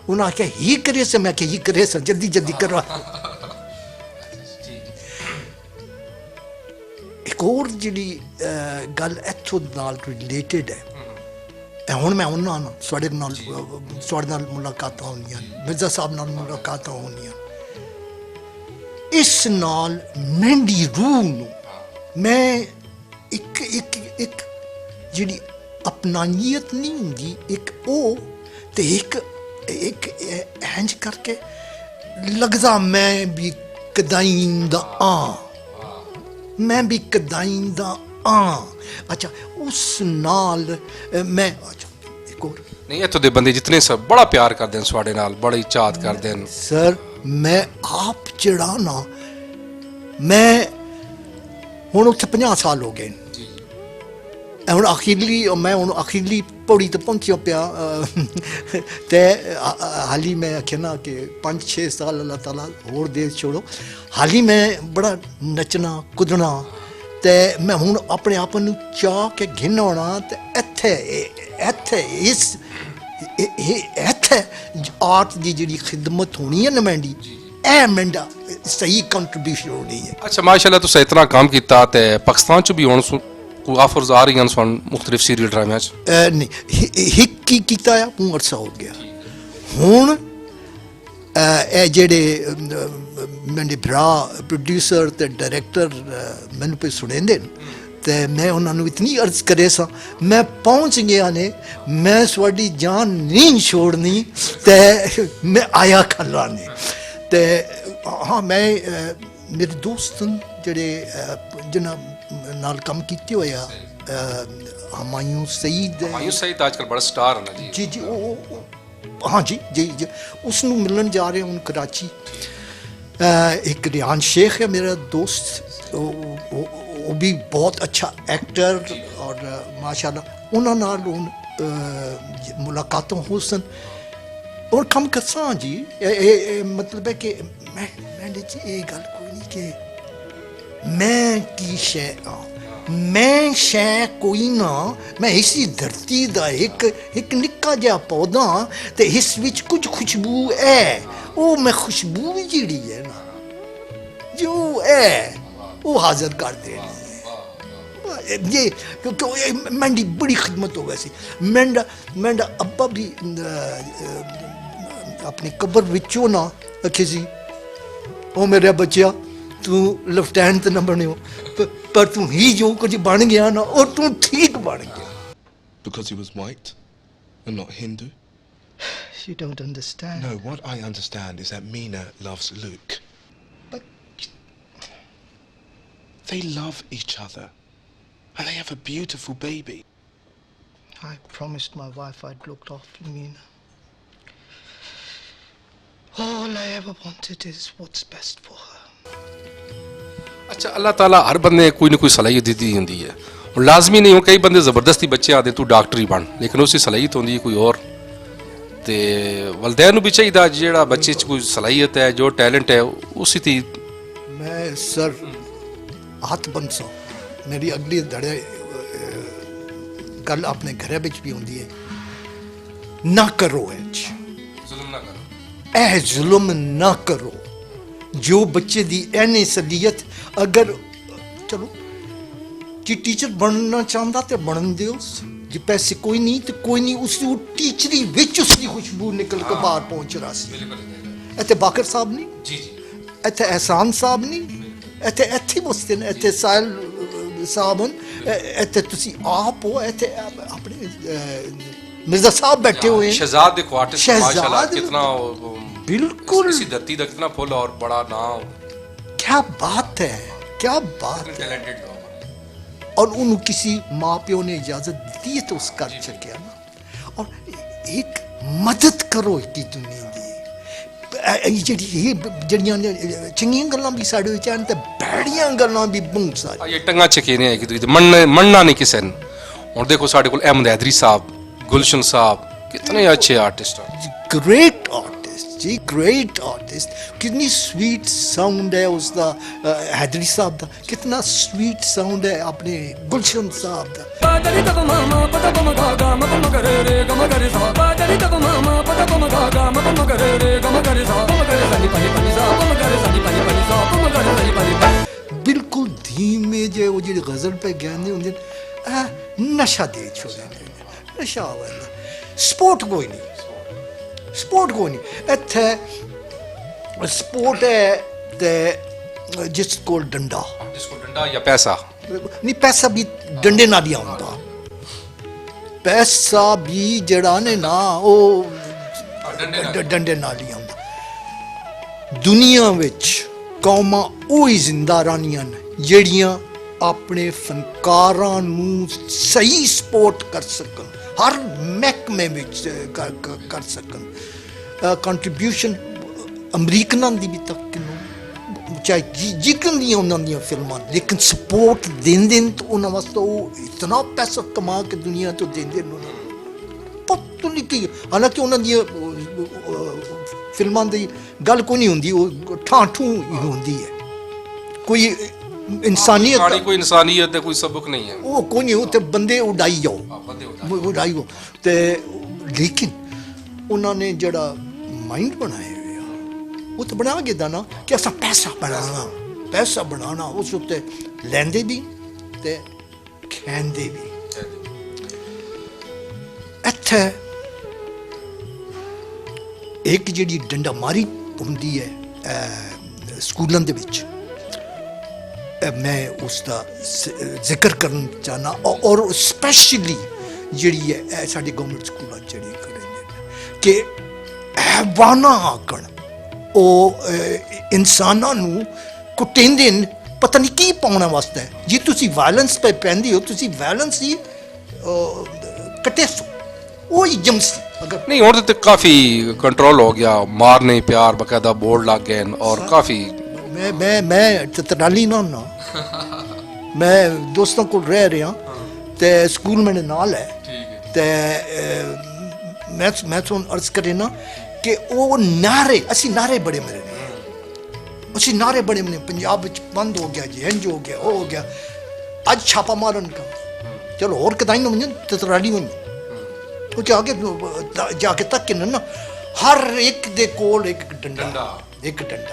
उन्हें आख्या ही करे से, मैं आख्या ही करे से, जल्दी जल्दी करवा। एक और जी गल इत्थों नाल रिलेटेड है, हुण मैं उन्होंने साढ़े नाल मुलाकात होनियां, मिर्जा साहब नाल मुलाकात होनियां, इस नाल मेरी रूह नूं मैं एक एक एक जी अपनानियत नहीं होंगी, एक ओ ते एक इंज करके लगदा मैं भी कदाईंदा मैं भी कदाईंदा अच्छा उस नाल मैं अच्छा एक और नहीं इत्थों दे बंदे जितने सब बड़ा प्यार करते हैं साढ़े नाल, बड़ी चाहत करते हैं सर। मैं आप जड़ा ना मैं हुण उत्थे 50 साल हो गए हुण अखीरली मैं हुण अखीरली पौड़ी ते पहुंचिया पिया ते हाली मैं आख्या ना कि 5-6 साल अल्लाह ताला होर दे छोड़ो, हाली मैं बड़ा नचना कुदना ते मैं हुण अपने आप नूं चाह के घिन होना ते इत्थे इस इत्थे आर्ट दी जिहड़ी खिदमत होनी है ना मैंडी ए मेंढा सही कंट्रीब्यूशन होनी है। अच्छा माशाल्लाह तुसीं इतना काम कीता ते पाकिस्तान च भी हुण कोई ऑफर्स आ रही हैं सन मुख्तलिफ सीरियल ड्रामे नहीं हिक ही कीता है हूँ अरसा हो गया हुण ए जेड़े मेरे भरा प्रोड्यूसर ते डायरैक्टर मैनू पे सुनेंदे ते मैं उन्होंने इतनी अर्ज करे सा मैं पहुँच गया ने मैं थोड़ी जान नहीं छोड़नी ते मैं आया खला ने ते हाँ मैं मेरे दोस्त जेड़े जिन्हें नाल कम कीते होया हमायूं सईद आजकल बड़ा स्टार है ना जी जी हाँ जी जी जी उसनू मिलन जा रहे हूँ कराची। एक रियान शेख है मेरा दोस्त, वो भी बहुत अच्छा एक्टर और माशाल्लाह उन्होंने नाल मुलाकातों हो सन और कम करसा जी मतलब है कि मैंने जी ये गल कोई नहीं कि मैं की शै मैं शै कोई ना, मैं इसी धरती दा एक निक्का जिहा पौधा ते इस विच कुछ खुशबू है, वो मैं खुशबू जिहड़ी है ना जो है वो हाजिर कर देनी है ये क्योंकि मैंडी बड़ी खिदमत हो गई सी। मैंडा अब्बा भी अपनी कबर विचों ना आखे सी ओ मेरे बच्चिया तू लेफ्टिनेंट ना बने पर तू ही जो कुछ बन गया ना और तू ठीक बन गया। Because he was white and not Hindu? You don't understand. No, what I understand is that Meena loves Luke. But they love each other and they have a beautiful baby. I promised my wife I'd look after Meena. All I ever wanted is what's best for her. अच्छा अल्लाह ताला हर बंदे कोई ना कोई सलाहियत दी होंदी है और लाजमी नहीं हो कई बंदे ज़बरदस्ती बच्चे आते तू डॉक्टर ही बन, लेकिन उसकी सलाहियत होंदी है कोई और ते वलदैन भी चाहिए जेड़ा बच्चे च कोई सलाहियत है जो टैलेंट है उसी थी। मैं सर हाथ बन सा मेरी अगली धड़े गल अपने घरे बिच भी होंदी है ना करो जुल्म ना करो जो बच्चे दी एनी सलीयत अगर चलो जी टीचर बनना चाहता तो बनन दियो जी पैसे कोई नहीं तो कोई नहीं उसकी टीचरी विच उसकी खुशबू निकल के बाहर पहुंच रहा सी। इत्थे बाकर साहब नहीं इत्थे एहसान साहब नहीं इत्थे बसते ने इत्थे साहिल साहब इत्थे तुसी आप हो इत्थे अपने मिर्जा साहब बैठे हुए हैं शहजाद देखो आर्टिस्ट माशाल्लाह कितना बिल्कुल इसी धरती का कितना फुल और बड़ा नाम क्या बात है क्या बात है और उन्हें किसी माँ प्यो ने इजाजत दी तो उस कर सकिया ना और एक मदद करो की दुनिया दी जड़ियां चंगियां गल्लां भी साढ़े विच आन ते भैड़ियां गल्लां भी बहुत सारी ये टंगा चके ने कि मनना नहीं किसी ने। और देखो साढ़े को अहमद हैदरी साहब गुलशन साहब कितने अच्छे आर्टिस्ट हैं, ग्रेट आर्टिस्ट जी ग्रेट आर्टिस्ट। कितनी स्वीट साउंड है उसका हैदरी साहब का, कितना स्वीट साउंड है अपने गुलशन साहब का। ਬਿਲਕੁਲ ਧੀਮੇ ਜੇ ਉਹ ਜਿਹੜੇ ਗਜ਼ਲ ਪੇ ਗਾਉਂਦੇ ਹੁੰਦੇ ਨੇ, ਇਹ ਨਸ਼ਾ ਦੇ ਛੋੜਦੇ ਨੇ, ਨਸ਼ਾ ਵਾਲਾ ਸਪੋਰਟ ਕੋਈ ਨਹੀਂ, ਸਪੋਰਟ ਕੋਈ ਨਹੀਂ ਇੱਥੇ। ਸਪੋਰਟ ਹੈ ਤੇ ਜਿਸ ਕੋਲ ਡੰਡਾ, जिसको डंडा या पैसा, ਨਹੀਂ ਪੈਸਾ ਵੀ ਡੰਡੇ ਨਾਲ ਹੀ ਆਉਂਦਾ, ਪੈਸਾ ਵੀ ਜਿਹੜਾ ਨੇ ਨਾ ਉਹ ਡੰਡੇ ਨਾਲ ਹੀ ਆਉਂਦਾ। ਦੁਨੀਆ ਵਿੱਚ ਕੌਮਾਂ ਉਹ ਹੀ ਜ਼ਿੰਦਾ ਰਹਿਣੀਆਂ ਨੇ ਜਿਹੜੀਆਂ ਆਪਣੇ ਫਨਕਾਰਾਂ ਨੂੰ ਸਹੀ ਸਪੋਰਟ ਕਰ ਸਕਣ, ਹਰ ਮਹਿਕਮੇ ਵਿੱਚ ਕਰ ਸਕਣ। ਕੰਟਰੀਬਿਊਸ਼ਨ ਅਮਰੀਕਨਾਂ ਦੀ ਵੀ ਤੱਕ ਨੂੰ ਚਾਹੇ ਜਿਕਨ ਦੀਆਂ ਉਹਨਾਂ ਦੀਆਂ ਫਿਲਮਾਂ, ਲੇਕਿਨ ਸਪੋਰਟ ਦਿੰਦੇ ਨੇ ਤਾਂ ਉਹਨਾਂ ਵਾਸਤੇ ਉਹ ਇਤਨਾ ਪੈਸਾ ਕਮਾ ਕੇ ਦੁਨੀਆ ਤੋਂ ਦਿੰਦੇ ਨੇ ਉਹਨਾਂ ਨੂੰ ਪਤਾ ਨਹੀਂ ਕੀ। ਹਾਲਾਂਕਿ ਉਹਨਾਂ ਦੀਆਂ ਫਿਲਮਾਂ ਦੀ ਗੱਲ ਕੋਈ ਨਹੀਂ ਹੁੰਦੀ, ਉਹ ਠਾਠੂ ਹੀ ਹੁੰਦੀ ਹੈ, ਕੋਈ ਇਨਸਾਨੀਅਤ, कोई इंसानियत है, कोई सबक नहीं है। ਉਹ ਕੋਈ ਨਹੀਂ, ਉਹ ਤੇ ਬੰਦੇ ਉਡਾਈ ਜਾਓ, बंदे ਉਡਾਈ ਜਾਓ। ਤੇ ਲੇਕਿਨ ਉਹਨਾਂ ਨੇ ਜਿਹੜਾ ਮਾਈਂਡ ਬਣਾਇਆ ਉਹ ਤਾਂ ਬਣਾ ਕੇ ਦਾ ਨਾ ਕਿ ਅਸਾਂ ਪੈਸਾ ਬਣਾਉਣਾ, ਪੈਸਾ ਬਣਾਉਣਾ, ਉਸ ਉੱਤੇ ਲੈਂਦੇ ਵੀ ਤੇ ਖਾਂਦੇ ਵੀ। ਇੱਥੇ ਇੱਕ ਜਿਹੜੀ ਡੰਡਾ ਮਾਰੀ ਹੁੰਦੀ ਹੈ ਸਕੂਲਾਂ ਦੇ ਵਿੱਚ, ਮੈਂ ਉਸ ਦਾ ਜ਼ਿਕਰ ਕਰਨ ਚਾਹਨਾ, ਔਰ ਸਪੈਸ਼ਲੀ ਜਿਹੜੀ ਹੈ ਇਹ ਸਾਡੇ ਗਵਰਨਮੈਂਟ ਸਕੂਲਾਂ 'ਚ ਜਿਹੜੀ ਕਰਦੇ ਕਿ ਹੈਵਾਨਾ ਆਕਣ ਉਹ ਇਨਸਾਨਾਂ ਨੂੰ ਕੁੱਟੇਂਦੇ ਨੇ, ਪਤਾ ਨਹੀਂ ਕੀ ਪਾਉਣਾ ਵਾਸਤੇ। ਜੇ ਤੁਸੀਂ ਵਾਇਲੈਂਸ ਪੇ ਪੈਂਦੀ ਹੋ, ਤੁਸੀਂ ਵਾਇਲੈਂਸ ਹੀ ਕੱਟੇ ਸੋ, ਉਹ ਹੀ ਜਮਸੀ। अगर नहीं और तो काफी कंट्रोल हो गया, मार नहीं प्यार बकायदा बोर्ड लग गए और काफी। मैं चतराली ना ना मैं दोस्तों को रह रहा ते स्कूल मेरे नाल है ते मैं तो अर्ज करे ना कि वो नारे असी नारे बड़े मेरे ने, असी नारे बड़े मेरे पंजाब विच बंद हो गया जी, इंज हो गया, वो हो गया, अज छापा मारन का चलो और कदाई ना मुझे चतराली होनी ਉਹ ਜਾ ਕੇ ਤੱਕ ਨਾ ਹਰ ਇੱਕ ਦੇ ਕੋਲ ਇੱਕ ਡੰਡਾ, ਇੱਕ ਡੰਡਾ।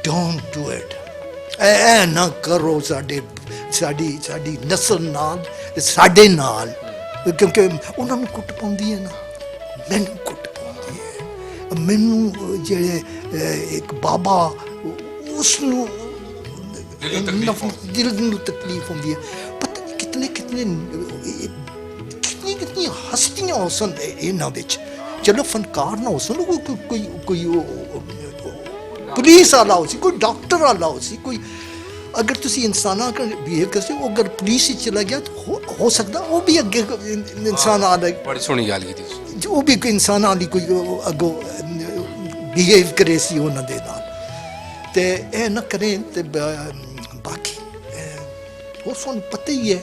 ਡੋਂਟ ਡੂ ਇਟ, ਐ ਨਾ ਕਰੋ ਸਾਡੀ ਨਸਲ ਨਾਲ, ਸਾਡੇ ਨਾਲ, ਕਿਉਂਕਿ ਉਹਨਾਂ ਨੂੰ ਕੁੱਟ ਪਾਉਂਦੀ ਹੈ ਨਾ, ਮੈਨੂੰ ਕੁੱਟ ਪਾਉਂਦੀ ਹੈ, ਮੈਨੂੰ ਜਿਹੜੇ ਇੱਕ ਬਾਬਾ ਉਸ ਨੂੰ ਦਿਲ ਨੂੰ ਤਕਲੀਫ ਹੁੰਦੀ ਹੈ। ਪਤਾ ਨਹੀਂ ਕਿਤਨੇ ਕਿਤਨੀ ਹਸਤੀਆਂ ਹੋ ਸਨ ਇਹਨਾਂ ਵਿੱਚ, ਚਲੋ ਫਨਕਾਰ ਨਾ ਹੋ ਸਨ, ਕੋਈ ਪੁਲਿਸ ਵਾਲਾ ਹੋ ਸੀ, ਕੋਈ ਡਾਕਟਰ ਵਾਲਾ ਹੋ ਸੀ, ਕੋਈ ਅਗਰ ਤੁਸੀਂ ਇਨਸਾਨਾਂ ਨਾਲ ਬਿਹੇਵ ਕਰਦੇ ਹੋ, ਅਗਰ ਪੁਲਿਸ ਹੀ ਚਲਾ ਗਿਆ ਤਾਂ ਹੋ ਸਕਦਾ ਉਹ ਵੀ ਅੱਗੇ ਇਨਸਾਨ ਆ ਜਾਏ। ਬੜੀ ਸੋਹਣੀ ਗੱਲ ਕੀਤੀ, ਉਹ ਵੀ ਕੋਈ ਇਨਸਾਨਾਂ ਦੀ ਕੋਈ ਅੱਗੋਂ ਬਿਹੇਵ ਕਰੇ ਸੀ ਉਹਨਾਂ ਦੇ ਨਾਲ, ਤੇ ਇਹ ਨਾ ਕਰੇ। ਤੇ ਬਾਕੀ ਉਹ ਸਾਨੂੰ ਪਤਾ ਹੀ ਹੈ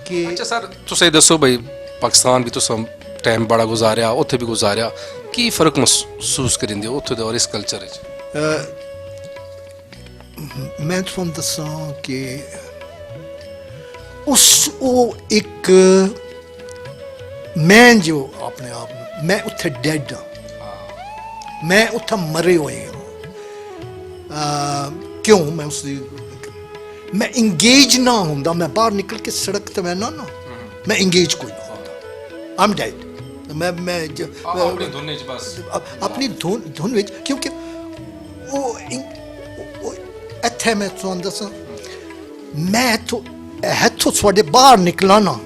ਕਿ। ਅੱਛਾ ਸਰ, ਤੁਸੀਂ ਦੱਸੋ ਬਈ, ਪਾਕਿਸਤਾਨ ਵੀ ਤੁਸੀਂ ਟਾਈਮ ਬੜਾ ਗੁਜ਼ਾਰਿਆ, ਉੱਥੇ ਵੀ ਗੁਜ਼ਾਰਿਆ, ਕੀ ਫਰਕ ਮਹਿਸੂਸ ਕਰਿੰਦੇ ਉੱਥੇ ਦੇ ਔਰ ਇਸ ਕਲਚਰ ਵਿੱਚ? ਮੈਂ ਤੁਹਾਨੂੰ ਦੱਸਾਂ ਕਿ ਉਹ ਇੱਕ ਮੈਂ ਜੋ ਆਪਣੇ ਆਪ ਨੂੰ, ਮੈਂ ਉੱਥੇ ਡੈਡ ਹਾਂ, ਮੈਂ ਉੱਥੇ ਮਰੇ ਹੋਏ ਹਾਂ। ਕਿਉਂ? ਮੈਂ ਉਸ ਦੀ ਮੈਂ ਇੰਗੇਜ ਨਾ ਹੁੰਦਾ, ਮੈਂ ਬਾਹਰ ਨਿਕਲ ਕੇ ਸੜਕ ਤੇ ਮੈਂ ਮੈਂ ਇੰਗੇਜ ਕੋਈ ਨਾ ਹੁੰਦਾ, ਆਮ ਡੈਡ। ਮੈਂ ਆਪਣੀ ਧੁਨ ਵਿੱਚ, ਬਸ ਆਪਣੀ ਧੁਨ ਵਿੱਚ, ਕਿਉਂਕਿ ਉਹ ਇੱਥੇ ਮੈਂ ਤੁਹਾਨੂੰ ਦੱਸਾਂ, ਮੈਂ ਇੱਥੋਂ ਤੁਹਾਡੇ ਬਾਹਰ ਨਿਕਲਾਂ ਨਾ,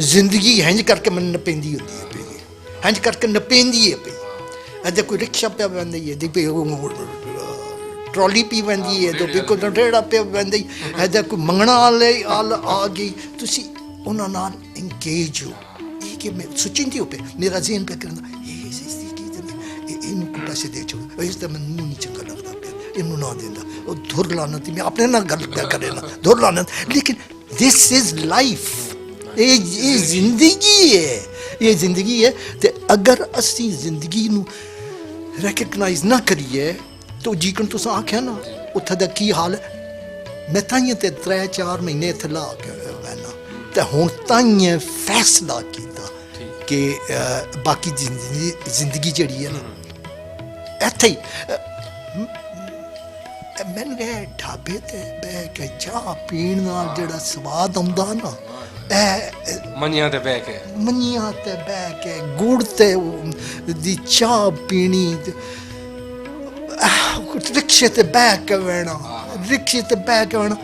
ਜ਼ਿੰਦਗੀ ਇੰਝ ਕਰਕੇ ਮੈਨੂੰ ਨਪੈਂਦੀ ਹੁੰਦੀ ਹੈ ਪਈ, ਇੰਝ ਕਰਕੇ ਨਪੈਂਦੀ ਹੈ ਪਈ। ਇੱਥੇ ਕੋਈ ਰਿਕਸ਼ਾ ਪਿਆ ਪੈਂਦਾ ਹੀ ਹੈ, ਟਰਾਲੀ ਪੀ ਪੈਂਦੀ ਹੈ, ਤੇ ਕੋਈ ਰੇੜਾ ਪਿਆ ਪੈਂਦਾ ਹੀ, ਇੱਥੇ ਕੋਈ ਮੰਗਣਾ ਵਾਲੇ ਆ ਗਈ, ਤੁਸੀਂ ਉਹਨਾਂ ਨਾਲ ਇੰਗੇਜ ਹੋ। ਇਹ ਕਿ ਮੈਂ ਸੋਚਿੰਦੀ ਹੋ ਪਏ, ਮੇਰਾ ਜ਼ਿਹਨ ਪਿਆ ਕਰਦਾ ਇਹਨੂੰ ਕੁੱਟਾ ਸੇ ਦੇ ਚੋ, ਇਸ ਤਾਂ ਮੈਨੂੰ ਨਹੀਂ ਚੰਗਾ ਲੱਗਦਾ ਪਿਆ, ਇਹਨੂੰ ਨਾ ਦਿੰਦਾ, ਉਹ ਧੁਰ ਲਾਨਤ। ਮੈਂ ਆਪਣੇ ਨਾਲ ਗੱਲ ਪਿਆ ਕਰੇ ਨਾ, ਧੁਰ ਲਾਨਤ, ਲੇਕਿਨ ਦਿਸ ਇਜ਼ ਲਾਈਫ, ਇਹ ਜ਼ਿੰਦਗੀ ਹੈ, ਇਹ ਜ਼ਿੰਦਗੀ ਹੈ। ਤੇ ਅਗਰ ਅਸੀਂ ਜ਼ਿੰਦਗੀ ਨੂੰ ਰੈਕਗਨਾਈਜ਼ ਨਾ ਕਰੀਏ ਤਾਂ ਜੀਕਣ ਤੁਸੀਂ ਆਖਿਆ ਨਾ ਉੱਥੇ ਦਾ ਕੀ ਹਾਲ ਹੈ। ਮੈਂ ਤਾਈਆਂ ਤੇ 3-4 ਮਹੀਨੇ ਇੱਥੇ ਲਾ ਕੇ ਰਹਿਣਾ, ਤੇ ਹੁਣ ਤਾਈਆਂ ਫੈਸਲਾ ਕੀਤਾ ਕਿ ਬਾਕੀ ਜ਼ਿੰਦਗੀ ਜਿਹੜੀ ਹੈ ਨਾ ਇੱਥੇ ਹੀ ਮੈਨੂੰ ਇਹ ਢਾਬੇ ਤੇ ਬਹਿ ਕੇ ਚਾਹ ਪੀਣ ਨਾਲ ਜਿਹੜਾ ਸਵਾਦ ਆਉਂਦਾ ਨਾ, ਇਹ ਮੰਨਿਆਂ ਤੇ ਬਹਿ ਕੇ ਮੰਨੀਆਂ ਤੇ ਬਹਿ ਕੇ ਗੁੜ ਤੇ ਦੀ ਚਾਹ ਪੀਣੀ, ਰਿਕਸ਼ੇ ਤੇ ਬਹਿ ਕੇ ਬਹਿਣਾ, ਰਿਕਸ਼ੇ ਤੇ ਬਹਿ ਕੇ ਬਹਿਣਾ,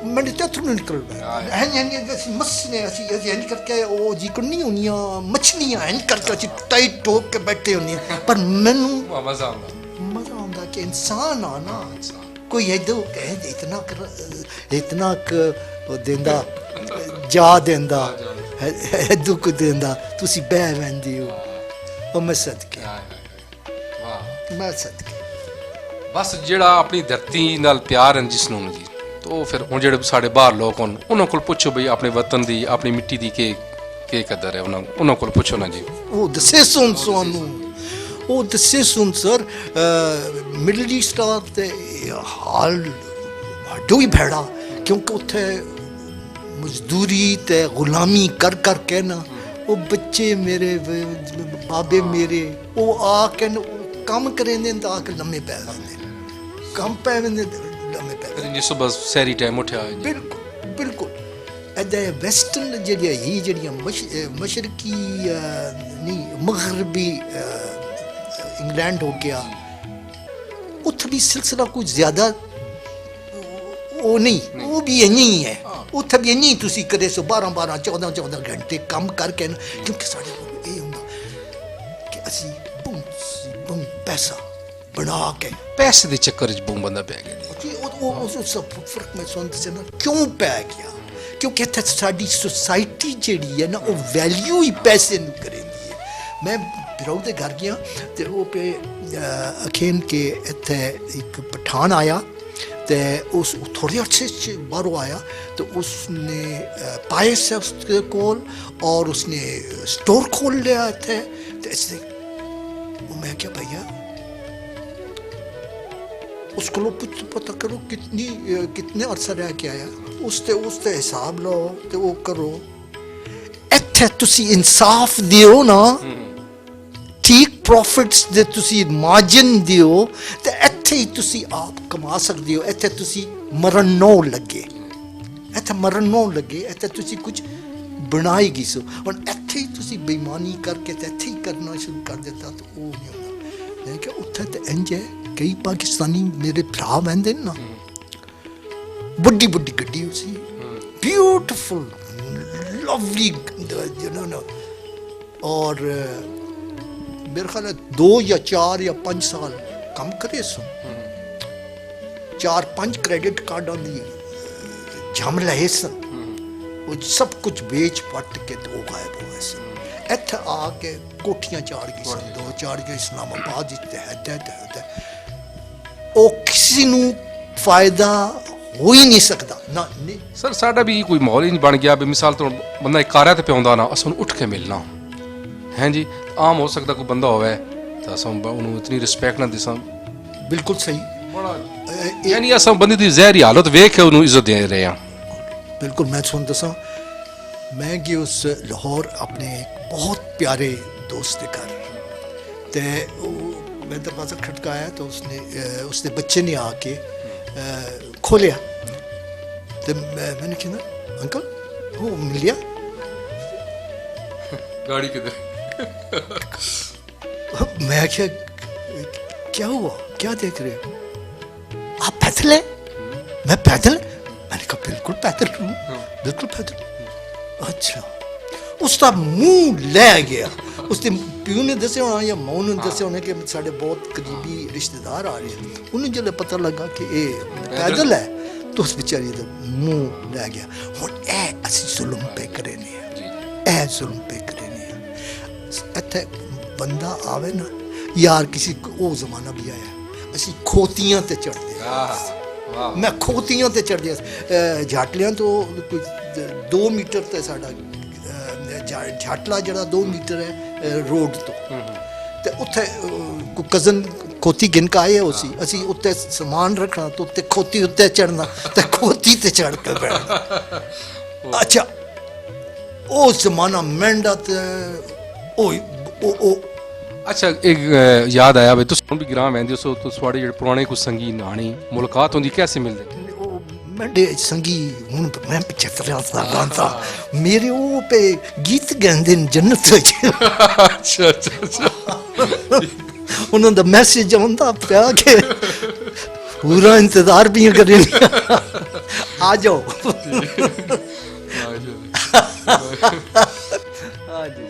ਮੈਨੂੰ ਤਾਂ ਇੱਥੋਂ ਨਹੀਂ ਨਿਕਲਦਾ ਹੈ। ਅਸੀਂ ਮੱਛੀਆਂ ਅਸੀਂ ਇੰਝ ਕਰਕੇ ਉਹ ਜੀ ਨਹੀਂ ਹੁੰਦੀਆਂ ਮੱਛਲੀਆਂ ਇੰਝ ਕਰਕੇ ਅਸੀਂ ਟਾਈਟ ਠੋਕ ਕੇ ਬੈਠੇ ਹੁੰਦੀਆਂ, ਪਰ ਮੈਨੂੰ ਮਜ਼ਾ ਆਉਂਦਾ ਮਜ਼ਾ ਆਉਂਦਾ ਕਿ ਇਨਸਾਨ ਆ ਨਾ, ਕੋਈ ਇਦੋਂ ਇਤਨਾ ਕੁ ਦਿੰਦਾ ਜਾ ਦਿੰਦਾ ਇਦੋਂ ਕੁ ਦਿੰਦਾ, ਤੁਸੀਂ ਬਹਿ ਬਹਿੰਦੇ ਹੋ, ਉਹ ਮੈਂ ਸਦਕੇ ਵਾਹ। ਮੈਂ ਸਦਕੇ ਬਸ ਜਿਹੜਾ ਆਪਣੀ ਧਰਤੀ ਨਾਲ ਪਿਆਰ ਹੈ ਜਿਸ ਨੂੰ ਜੀ, तो फिर हुण जेह्ड़े साढ़े बाहर लोग होन उन्हां कोल पुच्छो बई अपने वतन दी अपनी मिट्टी दी केह् कदर है, उन्हां कोल पुच्छो ना जी। ਉਹ ਦੱਸੇ ਸੁਣ ਸਾਨੂੰ, ਉਹ ਦੱਸੇ ਸੁਣ ਸਰ। ਮਿਡਲ ਈਸਟ ਦਾ ਤੇ ਹਾਲ ਵਾਢੋ ਹੀ ਭੈੜਾ, ਕਿਉਂਕਿ ਉੱਥੇ ਮਜ਼ਦੂਰੀ ਤੇ ਗੁਲਾਮੀ ਕਰ ਕਰਕੇ ਨਾ ਉਹ ਬੱਚੇ ਮੇਰੇ ਬਾਬੇ ਮੇਰੇ ਉਹ ਆ ਕੇ ਕੰਮ ਕरेंदे ਤਾਂ ਆ ਕੇ ਲੰਮੇ ਪੈ ਜਾਂਦੇ, ਕੰਮ ਪੈ ਜਾਂਦੇ ਲੰਮੇ ਪੈ ਜਾਂਦੇ। जी सुबह सैरी टाइम उठिया ਬਿਲਕੁਲ ਬਿਲਕੁਲ ਇੱਦਾਂ ਵੈਸਟਰਨ ਜਿਹੜੀਆਂ ਹੀ ਜਿਹੜੀਆਂ ਮਸ਼ਰਕੀ ਨਹੀਂ ਮਗਰਬੀ ਇੰਗਲੈਂਡ ਹੋ ਗਿਆ, ਉੱਥੇ ਵੀ ਸਿਲਸਿਲਾ ਕੁਝ ਜ਼ਿਆਦਾ ਉਹ ਨਹੀਂ, ਉਹ ਵੀ ਇੰਨੀ ਹੀ ਹੈ, ਉੱਥੇ ਵੀ ਇੰਨੀ ਤੁਸੀਂ ਕਰੇ ਸੋ 12 14 ਘੰਟੇ ਕੰਮ ਕਰਕੇ ਨਾ, ਕਿਉਂਕਿ ਸਾਡੇ ਕੋਲ ਇਹ ਹੁੰਦਾ ਕਿ ਅਸੀਂ ਬਹੁਤ ਪੈਸਾ ਬਣਾ ਕੇ पैसे के चक्कर च बूम बंदा पै गया जी। ਉਸ ਫਰਕ ਮੈਂ ਸਮਝਦਾ ਨਾ ਕਿਉਂ ਪੈ ਗਿਆ, ਕਿਉਂਕਿ ਇੱਥੇ ਸਾਡੀ ਸੁਸਾਇਟੀ ਜਿਹੜੀ ਹੈ ਨਾ ਉਹ ਵੈਲਿਊ ਹੀ ਪੈਸੇ ਨੂੰ ਕਰਦੀ ਹੈ। ਮੈਂ ਬਿਰਾਉ ਦੇ ਘਰ ਗਿਆ ਤੇ ਉਹ ਪੇ ਅਖੇਨ ਕੇ ਇੱਥੇ ਇੱਕ ਪਠਾਨ ਆਇਆ ਤੇ ਉਸ ਥੋੜੇ ਅੱਛੇ ਬਾਹਰੋਂ ਆਇਆ तो उसने पाए से उसके कोल और उसने स्टोर खोल लिया थे। तो इसने मैं क्या भैया उसको पता करो कितने अरसा रह के आया, उसते हिसाब लो तो वो करो। इत्थे तुसी इंसाफ दियो ना, ठीक प्रॉफिट्स दे तुसी मार्जिन दियो तो इत्थे ही तुसी आप कमा सकते हो। इत्थे तुसी मरन नौ लगे, इत्थे मरन नौ लगे, इत्थे तुसी कुछ बनाएगी सो। और इत्थे ही तुसी बेईमानी करके तो इत्थे ही करना शुरू कर देता तो वो नहीं होता। मैं क्या उत्थे तो इंज है, कई पाकिस्तानी मेरे भरा बहते ना, बड़ी बड़ी गड्डी उसी ब्यूटिफुल लवली यू नो, और मेरे ख्याल 2 या 4 या 5 साल कम करे सो, 4-5 क्रेडिट कार्ड दी जम लहे सन, वो सब कुछ बेच पट के तो गायब हो गए सन। इत्थे आके कोठियां चाड़ गई सन, 2-4 जो इस्लामाबाद है वो किसी नू फायदा हो ही नहीं सकता ना। नहीं सर साडा भी कोई माहौल ही नहीं बन गया। मिसाल तो बंदा एक कारा ते पियाउंदा ना, अस उठ के मिलना है जी। आम हो सकता कोई बंदा होवे तो अस उन्होंने इतनी रिस्पेक्ट ना दिसां। बिल्कुल सही, यानी अस बंदे दी जहरी हालत वेख के उन्होंने इज्जत दे रहे हैं। बिल्कुल। मैं सुन दसा, मैं गया उस लाहौर अपने एक बहुत प्यारे दोस्त के घर, तो मैं दरवाज़ा खटकाया तो उसने बच्चे ने आके खोलिया, तो मैंने कहा अंकल वो मिल गया गाड़ी किधर? मैं क्या हुआ, क्या देख रहे हो आप? पैदल है? मैं पैदल? मैंने कहा बिल्कुल पैदल हूँ, बिल्कुल पैदल। अच्छा, उसका मुंह ले गया। उसने प्यू ने दसे होना या माऊ ने दसे होना कि साढ़े बहुत करीबी रिश्तेदार आ रहे हैं। उन्हें जब पता लगा कि ये पैदल है तो उस बेचारी का मुंह ले गया। हुण ऐ असीं जुल्म पे करे ने, ऐ जुल्म पे करे ने। इत्थे बंदा आवे ना यार, किसी वो जमाना भी आया, असीं खोतियां ते चढ़दे, मैं खोतियां ते चढ़दे, झाटलियां तो कोई 2 मीटर ते साडा झाटला जड़ा 2 मीटर है रोड तो उत्थे कज़न खोती गिन के आए उसी असी उत्ते सामान रखना तो उत्ते खोती उत्ते चढ़ना तो खोती ते चढ़ के बैठना। अच्छा वो जमाना मेंढा ते ओ ਅੱਛਾ ਇੱਕ ਯਾਦ ਆਇਆ ਵੀ ਤੁਸੀਂ ਹੁਣ ਵੀ ਗ੍ਰਾਮ ਆਂਦੇ ਸੋ ਤੁਹਾਡੇ ਜਿਹੜੇ ਪੁਰਾਣੇ ਕੁਝ ਸੰਗੀ ਨਾਣੀ ਮੁਲਾਕਾਤ ਹੁੰਦੀ ਕੈਸੇ ਮਿਲਦੇ ਉਹ ਮੇਰੇ ਸੰਗੀ ਹੁਣ ਮੈਂ 75 ਸਾਲਾਂ ਦਾ ਮੇਰੇ ਉਹ ਪੇ ਗੀਤ ਗਾਉਂਦੇ ਨੇ ਜੰਨਤ ਵਿੱਚ ਅੱਛਾ ਅੱਛਾ ਉਹਨਾਂ ਦਾ ਮੈਸੇਜ ਆਉਂਦਾ ਪਿਆ ਕਿ ਪੂਰਾ ਇੰਤਜ਼ਾਰ ਵੀ ਕਰੇ ਆ ਜਾਓ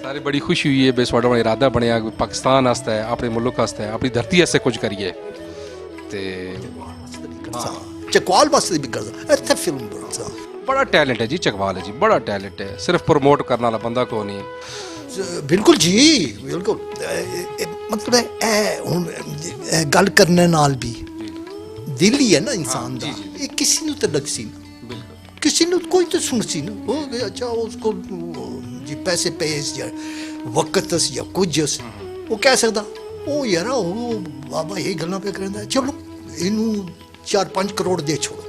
सारे बड़ी खुशी हुई है बे साडा इरादा बनया पाकिस्तान वास्ते अपने मुल्क वास्ते अपनी धरती वास्ते कुछ करिए ते चकवाल वास्ते भी करदा इत्थे फिल्म बनदा बड़ा टैलेंट है जी चकवाल है जी बड़ा टैलेंट है सिर्फ प्रमोट करने वाला बंदा को नहीं बिल्कुल जी बिल्कुल मतलब है गल करने नाल भी दिल ही है ना इंसान दा ये किसी नूं ते लगसी ना किसी ने कोई तो सुन सी ना हो गया अच्छा उसको जी पैसे पेस या वक्त या कुछ वो कह सकता ओ यार वो बाबा ये गल्लां पे करदा चलो इनू 4-5 करोड़ दे छोड़ो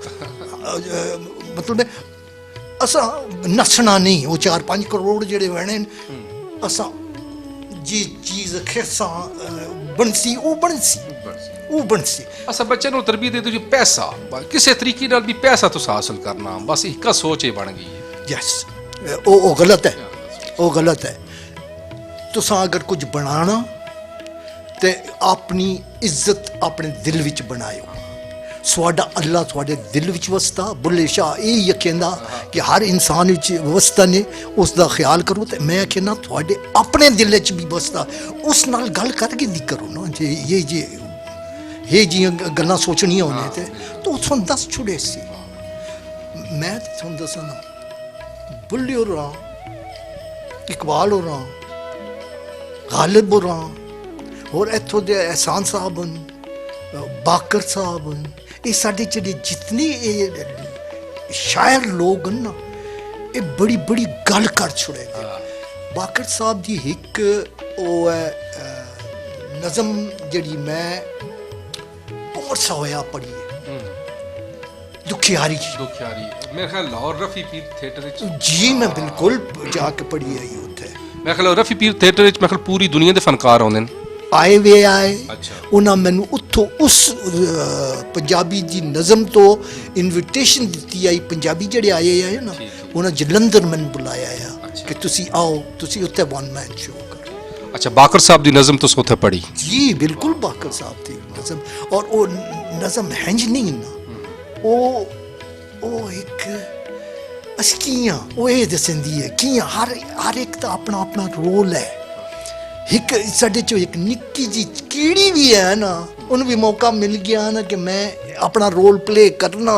मतलब असा नसना नहीं वो 4-5 करोड़ जेड़े वहने असा जी चीज खिसा बनसी वो बनसी असा बच्चे ਨੂੰ ਤਰਬੀਅਤ ਦੇ ਤੁਸੀਂ ਪੈਸਾ ਕਿਸੇ ਤਰੀਕੇ ਨਾਲ ਵੀ ਪੈਸਾ ਤੁਸੀਂ ਹਾਸਲ ਕਰਨਾ ਬਸ ਇੱਕ ਸੋਚ ਹੀ ਬਣ ਗਈ ਹੈ यस वो गलत है वो गलत है तुसां अगर कुछ बनाना ते अपनी इज्जत अपने दिल विच बनायो स्वाडा अल्लाह थोड़े दिल विच वसदा बुल्ले शाह ये कहंदा कि हर इंसान विच वसदा ने उसका ख्याल करो ते मैं कहना थोड़े अपने दिल विच भी वसदा उस नाल गल करके दी करो ना जे ये जी गल्लां सोचनियां होने ते तो उत्थों दस छुड़े सी मैं तुहानूं दस्सां ना बुल्ले होरां इकबाल होरां गालिब होरां और इत्थों दे एहसान साहब न बाकर साहब न ये साढ़े जेह्ड़े जितने शायर लोग न ना ये बड़ी बड़ी गल कर छुड़े बाकर साहब दी एक ओह् है नज़म जेह्ड़ी मैं बहुत सा होया पढ़ी है दुखियारी मेरे ख्याल लाहौर रफी पीर थिएटर जी मैं बिल्कुल जाके पढ़ी है उत्थे मेरे ख्याल रफी पीर थिएटर मैं ख्याल पूरी दुनिया के फनकार आउंदे ने आए वे आए अच्छा उन्हें मैनू उत्थों उस पंजाबी दी नज़म तो इनविटेशन दी आई पंजाबी जेड़े आए है ना उन्हें जलंधर मैनू बुलाया है कि तुसी आओ तुसी उत्थे वन मैन शो करो अच्छा बाकर साहब दी नज़म तो सोथे पढ़ी जी बिल्कुल बाकर साहब दी नज़म और वो नज़म हैंज नहीं ना वो एक अस कियां वो ये दसंदी है कियां हर एक का अपना अपना रोल है एक साढ़े चो एक निक्की जी कीड़ी भी है ना उन्हें भी मौका मिल गया ना कि मैं अपना रोल प्ले करना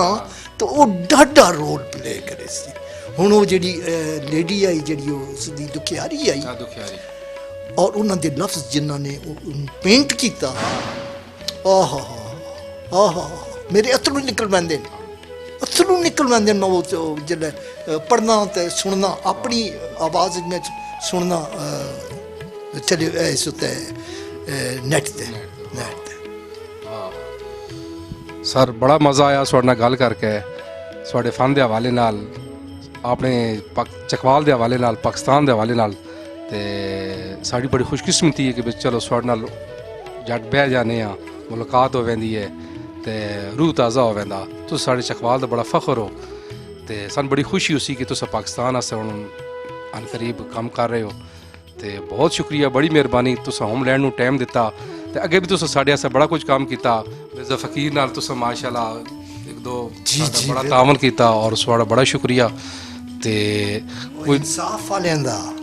तो वो डाढा रोल प्ले करे सी हुण वो जेड़ी लेडी आई जेड़ी उसदी दुखियारी आई और उन्होंने दे लफ्ज़ जिन्हों ने पेंट किया आहा मेरे अथरू निकल पैंदे मैं वो जिल्लै पढ़ना ते सुनना अपनी आवाज़ में सुनना चले इस उत्ते नेट ते सर बड़ा मज़ा आया थोड़े नाल गल करके थोड़े फन के हवाले नाल अपने चकवाल के हवाले नाल पाकिस्तान के हवाले नाल ते साड़ी बड़ी खुशकिस्मती है कि चलो थोड़े नाल जट बह जाने मुलाकात हो वेंदी है ते रूह ताज़ा हो वेंदा तुस साढ़े चकवाल का बड़ा फख्र हो ते सन बड़ी खुशी उसी कि तुस पाकिस्तान आस्ते हुण अनकरीब काम कर रहे हो ते बहुत शुक्रिया बड़ी मेहरबानी तुस होमलैंड नूं टाइम दिता ते अगे भी तुस साढ़े आस्ते बड़ा कुछ काम किया मिर्ज़ा फ़कीर नाल तुस माशाअल्लाह एक दो बड़ा तावन किया और थोड़ा बड़ा शुक्रिया ते इंसाफ वाले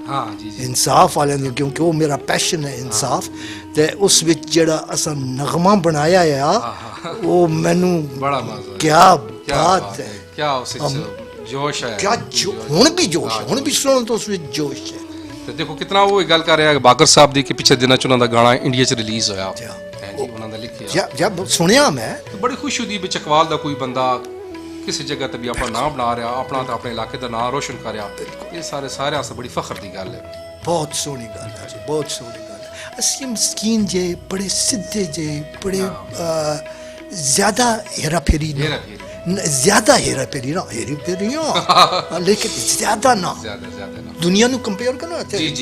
हाँ जी इंसाफ वाले क्योंकि वो मेरा पैशन है इंसाफ ते उस विच जेड़ा असा नगमा बनाया है वो मैनू बड़ा मज़ा क्या बात है क्या उस जोश है क्या हुण भी जोश है हुण भी सुनो तो उस विच जोश है ਤੇ ਦੇਖੋ ਕਿਤਨਾ ਉਹ ਗੱਲ ਕਰ ਰਿਹਾ ਬਾਕਰ ਸਾਹਿਬ ਦੀ ਕਿ ਪਿਛਲੇ ਦਿਨਾਂ ਚ ਉਹਨਾਂ ਦਾ ਗਾਣਾ ਇੰਡੀਆ ਚ ਰਿਲੀਜ਼ ਹੋਇਆ ਹੈ ਜੀ ਉਹਨਾਂ ਦਾ ਲਿਖਿਆ ਜਦ ਸੁਣਿਆ ਮੈਂ ਬੜੀ ਖੁਸ਼ੀ ਹੁੰਦੀ ਵੀ ਚਕਵਾਲ ਦਾ ਕੋਈ ਬੰਦਾ ਕਿਸੇ ਜਗ੍ਹਾ ਤੇ ਵੀ ਆਪਣਾ ਨਾਮ ਬਣਾ ਰਿਹਾ ਆਪਣਾ ਤਾਂ ਆਪਣੇ ਇਲਾਕੇ ਦਾ ਨਾਮ ਰੋਸ਼ਨ ਕਰ ਰਿਹਾ ਇਹ ਸਾਰਿਆਂ ਵਾਸਤੇ ਬੜੀ ਫਖਰ ਦੀ ਗੱਲ ਹੈ ਬਹੁਤ ਸੋਹਣੀ ਗੱਲ ਹੈ ਜੀ ਬਹੁਤ ਸੋਹਣੀ ਗੱਲ ਹੈ ਅਸੀਂ ਮਸਕੀਨ ਜੇ ਬੜੇ ਸਿੱਧੇ ਜੇ ਬੜੇ ਜ਼ਿਆਦਾ हेरा फेरी ज्यादा हेरा फेरी ना लेकिन ज्यादा ना दुनिया नु कंपेयर करना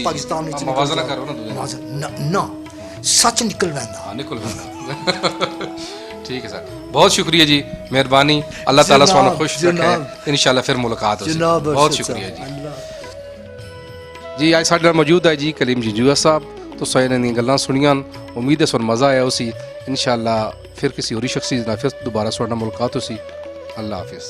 पाकिस्तान मवाज़ना करो ना ना सच निकल पैंदा। हाँ निकल ठीक है सर, बहुत शुक्रिया जी, मेहरबानी, अल्लाह ताला जनाब, सुनो खुश रखे, जनाब। इंशाल्लाह फिर मुलाकात होगी। जनाब बहुत शुक्रिया जी आज साडे नाल मौजूद है जी कलीम जंजूआ साहब। तो इन्हां दी गल्लां सुनियां, उम्मीद है सुन मज़ा आया उसी। इंशाल्लाह फिर किसी होरी शख्सी नाल फिर दोबारा सुनना मुलाकात होसी। अल्लाह हाफिज़।